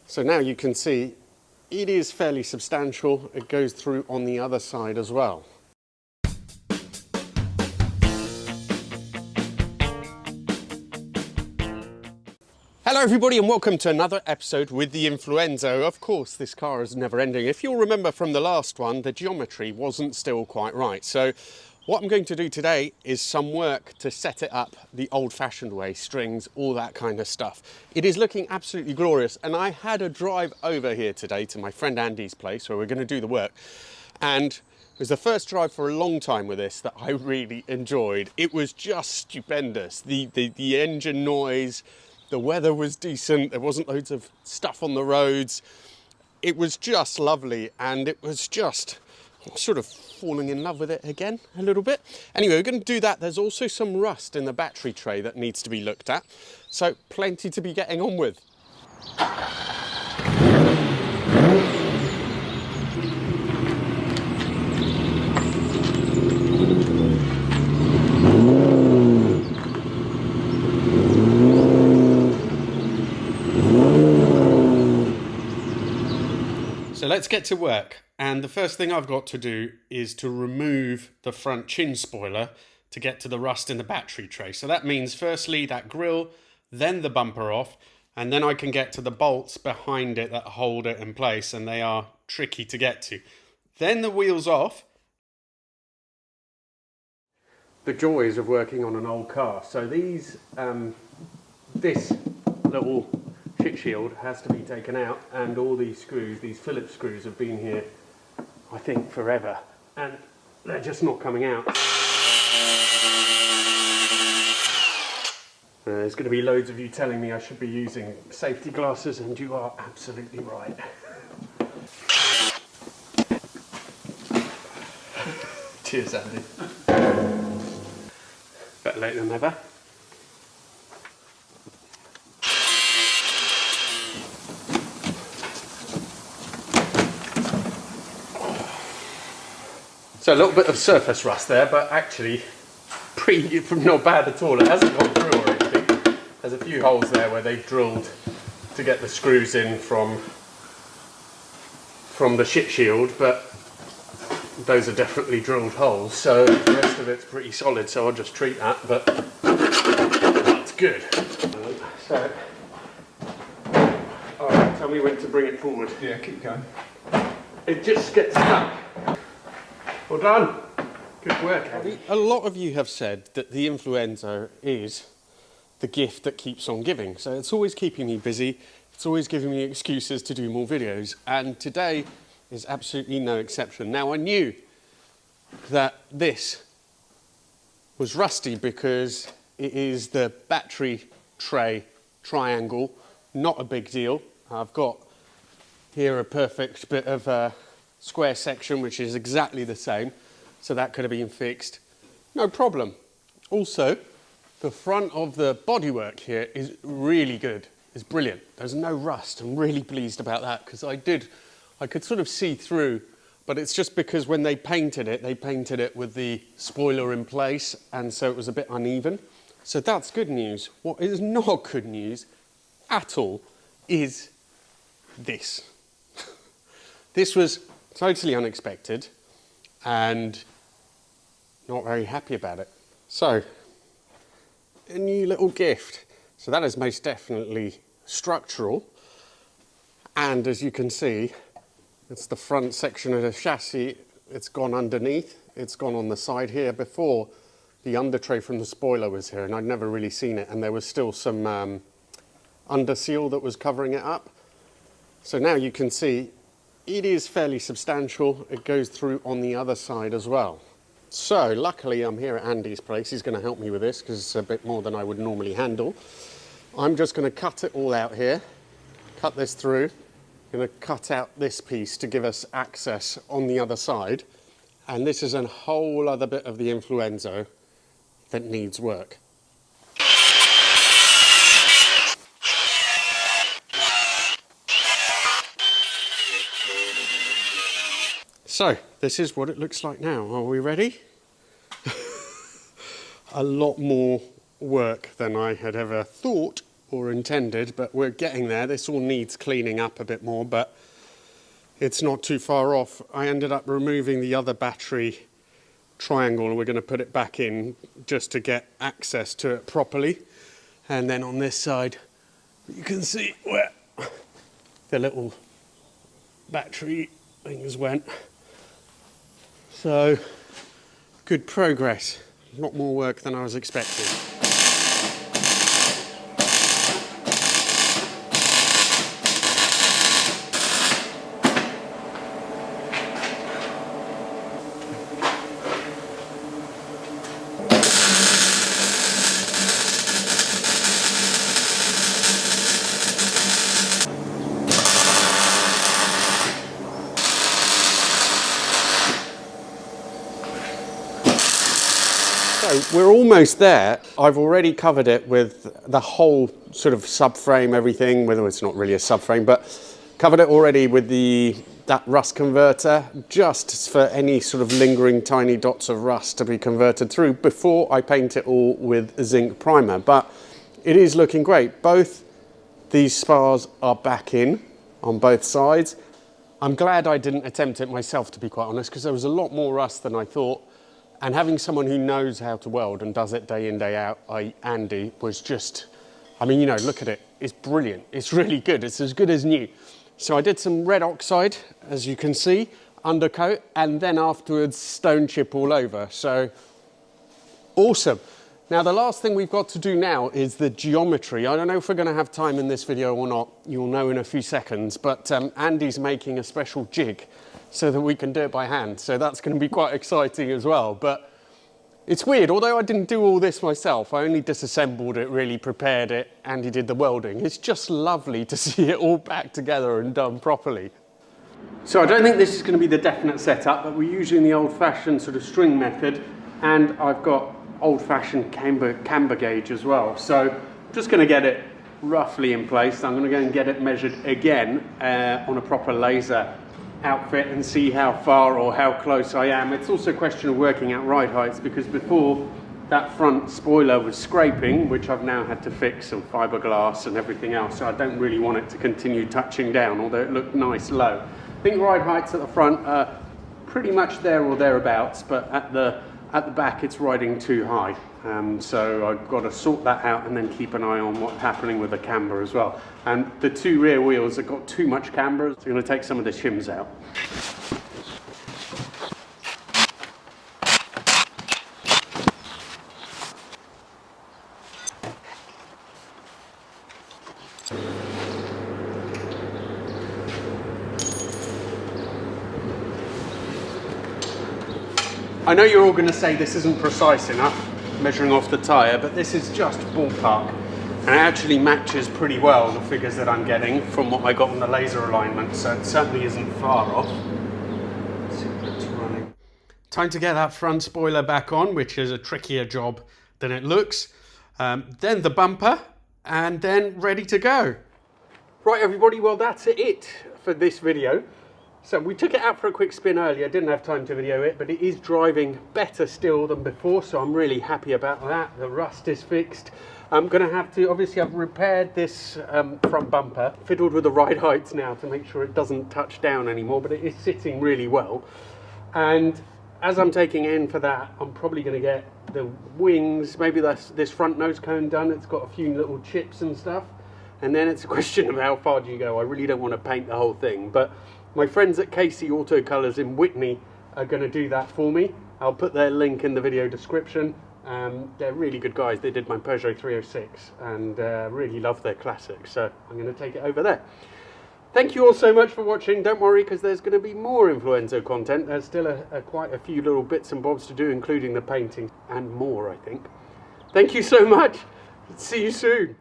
So now you can see it is fairly substantial. It goes through on the other side as well. Hello everybody and welcome to another episode with the InfluEnzo. Of course, this car is never ending. If you'll remember from the last one, the geometry wasn't still quite right. So what I'm going to do today is some work to set it up the old-fashioned way, strings, all that kind of stuff. It is looking absolutely glorious, and I had a drive over here today to my friend Andy's place where we're going to do the work. And it was the first drive for a long time with this that I really enjoyed. It was just stupendous. The engine noise, the weather was decent, there wasn't loads of stuff on the roads. It was just lovely, and it was just sort of falling in love with it again a little bit. Anyway, we're going to do that. There's also some rust in the battery tray that needs to be looked at. So plenty to be getting on with. So let's get to work. And the first thing I've got to do is to remove the front chin spoiler to get to the rust in the battery tray. So that means firstly that grille, then the bumper off, and then I can get to the bolts behind it that hold it in place, and they are tricky to get to. Then the wheels off. The joys of working on an old car. So these, this little shit shield has to be taken out, and all these screws, these Phillips screws, have been here I think forever, and they're just not coming out. There's going to be loads of you telling me I should be using safety glasses, and you are absolutely right. Cheers, Andy. Better late than never. So a little bit of surface rust there, but actually not bad at all. It hasn't gone through or anything. There's a few holes there where they've drilled to get the screws in from the shit shield, but those are definitely drilled holes. So the rest of it's pretty solid, so I'll just treat that, but that's good. So, alright, tell me when to bring it forward. Yeah, keep going. It just gets stuck. Well done. Good work, Andy. A lot of you have said that the InfluEnzo is the gift that keeps on giving. So it's always keeping me busy. It's always giving me excuses to do more videos. And today is absolutely no exception. Now, I knew that this was rusty because it is the battery tray triangle. Not a big deal. I've got here a perfect bit of square section which is exactly the same, so that could have been fixed, no problem. Also, the front of the bodywork here is really good, it's brilliant. There's no rust. I'm really pleased about that, because I could sort of see through, but it's just because when they painted it with the spoiler in place, and so it was a bit uneven. So that's good news. What is not good news at all is this. This was totally unexpected and not very happy about it. So, a new little gift. So that is most definitely structural, and as you can see, it's the front section of the chassis. It's gone underneath, it's gone on the side here. Before, the under tray from the spoiler was here, and I'd never really seen it, and there was still some under seal that was covering it up. So now you can see it is fairly substantial. It goes through on the other side as well. So luckily I'm here at Andy's place. He's going to help me with this because it's a bit more than I would normally handle. I'm just going to cut it all out here, cut this through. I'm going to cut out this piece to give us access on the other side. And this is a whole other bit of the InfluEnzo that needs work. So, this is what it looks like now. Are we ready? A lot more work than I had ever thought or intended, but we're getting there. This all needs cleaning up a bit more, but it's not too far off. I ended up removing the other battery triangle and we're going to put it back in just to get access to it properly. And then on this side, you can see where the little battery things went. So, good progress. A lot more work than I was expecting. So we're almost there. I've already covered it with the whole sort of subframe, everything, whether it's not really a subframe, but covered it already with that rust converter, just for any sort of lingering tiny dots of rust to be converted through before I paint it all with zinc primer. But it is looking great. Both these spars are back in on both sides. I'm glad I didn't attempt it myself, to be quite honest, because there was a lot more rust than I thought. And having someone who knows how to weld and does it day in, day out, Andy, was just, I mean, you know, look at it. It's brilliant. It's really good. It's as good as new. So I did some red oxide, as you can see, undercoat, and then afterwards stone chip all over. So awesome. Now, the last thing we've got to do now is the geometry. I don't know if we're going to have time in this video or not. You'll know in a few seconds. But Andy's making a special jig so that we can do it by hand. So that's going to be quite exciting as well. But it's weird. Although I didn't do all this myself, I only disassembled it, really prepared it. Andy did the welding. It's just lovely to see it all back together and done properly. So I don't think this is going to be the definite setup, but we're using the old-fashioned sort of string method. And I've got old-fashioned camber gauge as well. So I'm just going to get it roughly in place. I'm going to go and get it measured again on a proper laser outfit and see how far or how close I am. It's also a question of working out ride heights, because before that front spoiler was scraping, which I've now had to fix, some fiberglass and everything else, so I don't really want it to continue touching down, although it looked nice low. I think ride heights at the front are pretty much there or thereabouts, but at the back it's riding too high. So I've got to sort that out and then keep an eye on what's happening with the camber as well. And the two rear wheels have got too much camber, so I'm going to take some of the shims out. I know you're all going to say this isn't precise enough, measuring off the tyre, but this is just ballpark. And it actually matches pretty well the figures that I'm getting from what I got on the laser alignment, so it certainly isn't far off. Let's see if it's running. Time to get that front spoiler back on, which is a trickier job than it looks. Then the bumper, and then ready to go. Right, everybody, well, that's it for this video. So we took it out for a quick spin earlier, didn't have time to video it, but it is driving better still than before, so I'm really happy about that. The rust is fixed. I'm going to have to, obviously I've repaired this front bumper, fiddled with the ride heights now to make sure it doesn't touch down anymore, but it is sitting really well. And as I'm taking in for that, I'm probably going to get the wings, maybe this front nose cone done. It's got a few little chips and stuff. And then it's a question of how far do you go. I really don't want to paint the whole thing, but my friends at Casey Auto Colours in Whitney are going to do that for me. I'll put their link in the video description. They're really good guys. They did my Peugeot 306 and really love their classics. So I'm going to take it over there. Thank you all so much for watching. Don't worry, because there's going to be more InfluEnzo content. There's still quite a few little bits and bobs to do, including the painting and more, I think. Thank you so much. See you soon.